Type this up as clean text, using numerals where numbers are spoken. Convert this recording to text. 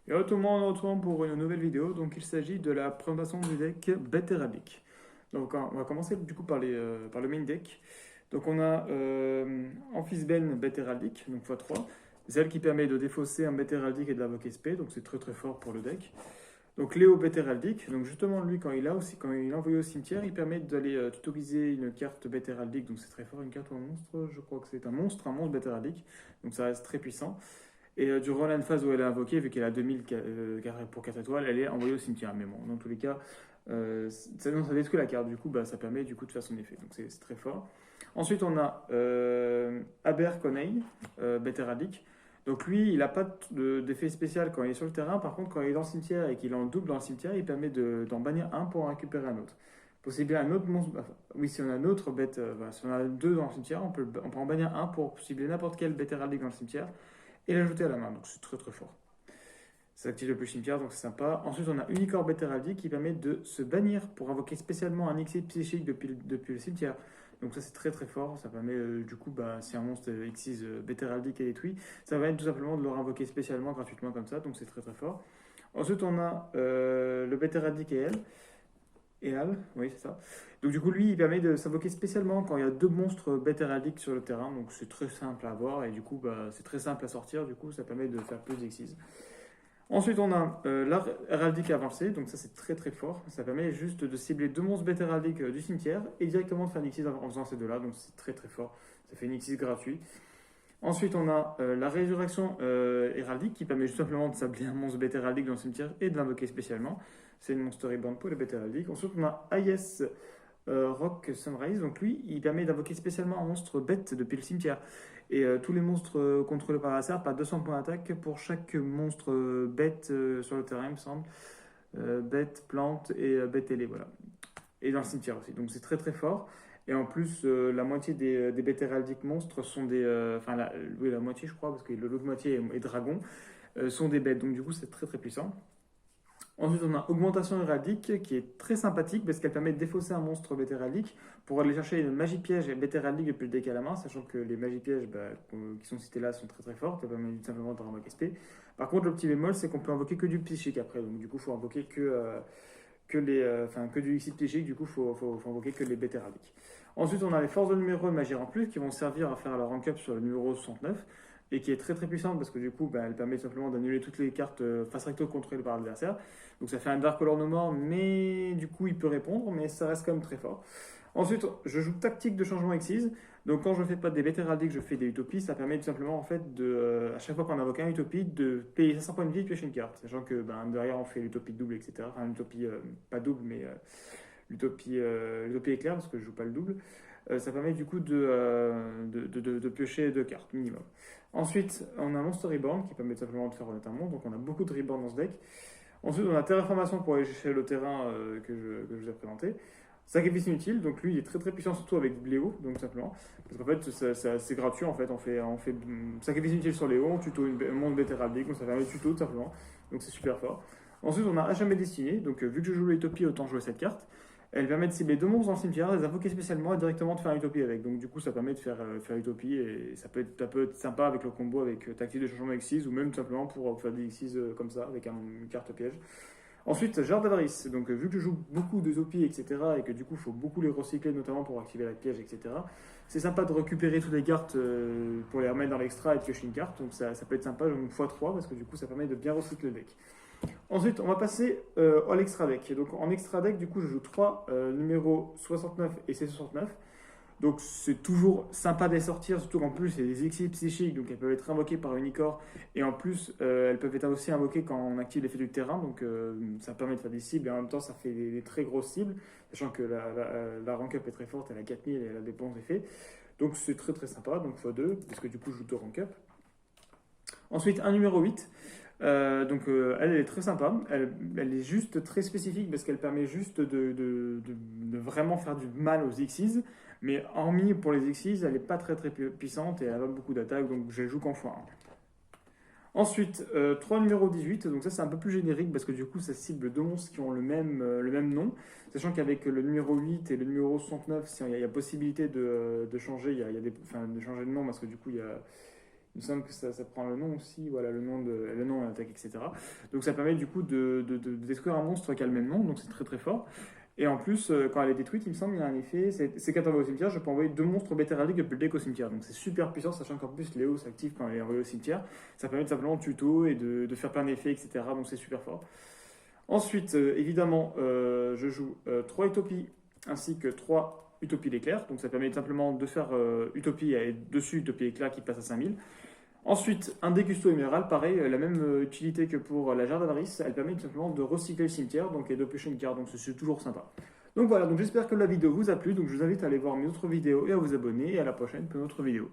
Et tout le monde, on se retrouve pour une nouvelle vidéo. Donc, il s'agit de la présentation du deck Bête Heraldique. Donc, on va commencer du coup par le main deck. Donc, on a Amphisbane Bête Heraldique, donc x3. C'est celle qui permet de défausser un Bête Heraldique et de l'invoquer SP, donc c'est très très fort pour le deck. Donc, Léo Bête Heraldique, donc justement lui, quand il est envoyé au cimetière, il permet d'aller tutoriser une carte Bête Heraldique, donc c'est très fort, une carte ou un monstre, je crois que c'est un monstre Bête Heraldique, donc ça reste très puissant. Et durant la phase où elle est invoquée, vu qu'elle a 2000 pour 4 étoiles, elle est envoyée au cimetière. Mais bon, dans tous les cas, ça détruit la carte. Du coup, bah, ça permet du coup de faire son effet. Donc c'est très fort. Ensuite, on a Aber Bête Heraldique. Donc lui, il n'a pas d'effet spécial quand il est sur le terrain. Par contre, quand il est dans le cimetière et qu'il est en double dans le cimetière, il permet d'en bannir un pour en récupérer un autre. Possible un autre monstre. Enfin, oui, si on a un autre bête, si on a deux dans le cimetière, on peut en bannir un pour cibler n'importe quelle bête héraldique dans le cimetière et l'ajouter à la main. Donc c'est très très fort. Ça active le plus cimetière, donc c'est sympa. Ensuite, on a Unicorn Bête Heraldique qui permet de se bannir pour invoquer spécialement un Xyz psychique depuis le cimetière. Donc ça c'est très très fort, ça permet du coup, bah, si un monstre Xyz Bête Heraldique est détruit, ça permet tout simplement de le invoquer spécialement gratuitement comme ça, donc c'est très très fort. Ensuite on a le Bête Heraldique et Al, oui c'est ça. Donc du coup lui il permet de s'invoquer spécialement quand il y a deux monstres bêtes héraldiques sur le terrain, donc c'est très simple à avoir et du coup bah, c'est très simple à sortir, du coup ça permet de faire plus d'exis. Ensuite on a l'art héraldique avancé, donc ça c'est très très fort, ça permet juste de cibler deux monstres bêtes héraldiques du cimetière et directement de faire un exis en faisant ces deux-là, donc c'est très très fort, ça fait une exis gratuit. Ensuite, on a la résurrection héraldique qui permet juste simplement de sabler un monstre bête héraldique dans le cimetière et de l'invoquer spécialement. C'est une monster reborn pour les bêtes héraldiques. Ensuite, on a Ayes Rock Sunrise. Donc, lui, il permet d'invoquer spécialement un monstre bête depuis le cimetière. Et tous les monstres contrôlés par la serre par 200 points d'attaque pour chaque monstre bête sur le terrain, il me semble. Bête, plante et bête ailée, voilà. Et dans le cimetière aussi. Donc, c'est très très fort. Et en plus, la moitié des bêtes héraldiques monstres sont des. Enfin, oui, la moitié, je crois, parce que l'autre moitié est dragon, sont des bêtes. Donc, du coup, c'est très très puissant. Ensuite, on a Augmentation héraldique qui est très sympathique parce qu'elle permet de défausser un monstre bête héraldique pour aller chercher une magie piège et bête héraldique depuis le deck à la main, sachant que les magies pièges bah, qui sont citées là sont très très fortes. Ça permet simplement de remboquer SP. Par contre, le petit bémol, c'est qu'on peut invoquer que du psychique après. Donc, du coup, il faut invoquer que du Xyz psychique. Du coup, faut invoquer que les bêtes héraldiques. Ensuite, on a les forces de numéro et magie en plus qui vont servir à faire la rank up sur le numéro 69 et qui est très très puissante parce que du coup, bah, elle permet simplement d'annuler toutes les cartes face recto contrôlées par l'adversaire. Donc ça fait un Dark Color No More, mais du coup, il peut répondre, mais ça reste quand même très fort. Ensuite, je joue tactique de changement Xyz. Donc quand je fais pas des bêtes héraldiques, je fais des utopies. Ça permet tout simplement en fait à chaque fois qu'on invoque un utopie, de payer 500 points de vie et de piocher une carte. Sachant que ben, derrière on fait l'utopie double, etc. Enfin l'utopie pas double, mais l'utopie éclair parce que je joue pas le double. Ça permet du coup de piocher deux cartes minimum. Ensuite, on a Monster Reborn qui permet tout simplement de faire renaître un monde. Donc on a beaucoup de Reborn dans ce deck. Ensuite, on a Terraformation pour aller chercher le terrain que je vous ai présenté. Sacrifice inutile, donc lui il est très très puissant surtout avec Léo, donc simplement. Parce qu'en fait c'est gratuit en fait, on fait sacrifice inutile sur Léo, on tuto un monde bête héraldique, donc ça permet de tuto tout simplement. Donc c'est super fort. Ensuite on a à jamais destiné, donc vu que je joue l'utopie, autant jouer cette carte. Elle permet de cibler deux monstres dans le cimetière, les invoquer spécialement et directement de faire une utopie avec. Donc du coup ça permet de faire utopie et ça peut être sympa avec le combo avec tactique de changement Xyz ou même tout simplement pour faire des Xyz comme ça avec une carte piège. Ensuite, Jarre d'Avarice. Donc, vu que je joue beaucoup de Zopi, etc., et que du coup, il faut beaucoup les recycler, notamment pour activer la piège, etc., c'est sympa de récupérer toutes les cartes pour les remettre dans l'extra et de piocher une carte. Donc, ça peut être sympa, je x3, parce que du coup, ça permet de bien recycler le deck. Ensuite, on va passer à l'extra deck. Donc, en extra deck, du coup, je joue 3 numéros 69 et C69. Donc c'est toujours sympa de les sortir, surtout qu'en plus c'est des exils psychiques, donc elles peuvent être invoquées par Unicorn, et en plus elles peuvent être aussi invoquées quand on active l'effet du terrain, donc ça permet de faire des cibles, et en même temps ça fait des très grosses cibles, sachant que la rank up est très forte, elle a 4000 et elle a des bons effets. Donc c'est très très sympa, donc x2, parce que du coup je joue 2 rank up. Ensuite un numéro 8, elle est très sympa, elle est juste très spécifique parce qu'elle permet juste de vraiment faire du mal aux Xyz, mais hormis pour les Xyz, elle n'est pas très très puissante et elle a pas beaucoup d'attaque, donc je joue qu'en x1. Ensuite, 3 numéro 18, donc ça c'est un peu plus générique parce que du coup ça cible deux monstres qui ont le même nom, sachant qu'avec le numéro 8 et le numéro 69, il y a possibilité de changer, de changer de nom parce que du coup Il me semble que ça prend le nom aussi, voilà, le nom, l'attaque, etc. Donc ça permet du coup de détruire un monstre qui a le même nom, donc c'est très très fort. Et en plus, quand elle est détruite, il me semble, il y a un effet, c'est quand on va au cimetière, je peux envoyer deux monstres bétéraliques depuis le deck au cimetière. Donc c'est super puissant, sachant qu'en plus Léo s'active quand elle est envoyée au cimetière. Ça permet de simplement tuto et de faire plein d'effets, etc. Donc c'est super fort. Ensuite, évidemment, je joue 3 utopies ainsi que 3 utopies d'éclair. Donc ça permet simplement de faire utopie et dessus utopie éclair qui passe à 5000. Ensuite, un dégusto émerald, pareil, la même utilité que pour la jarre d'avarice, elle permet tout simplement de recycler le cimetière donc, et de piocher une carte, donc c'est toujours sympa. Donc voilà, donc j'espère que la vidéo vous a plu, donc je vous invite à aller voir mes autres vidéos et à vous abonner, et à la prochaine pour une autre vidéo.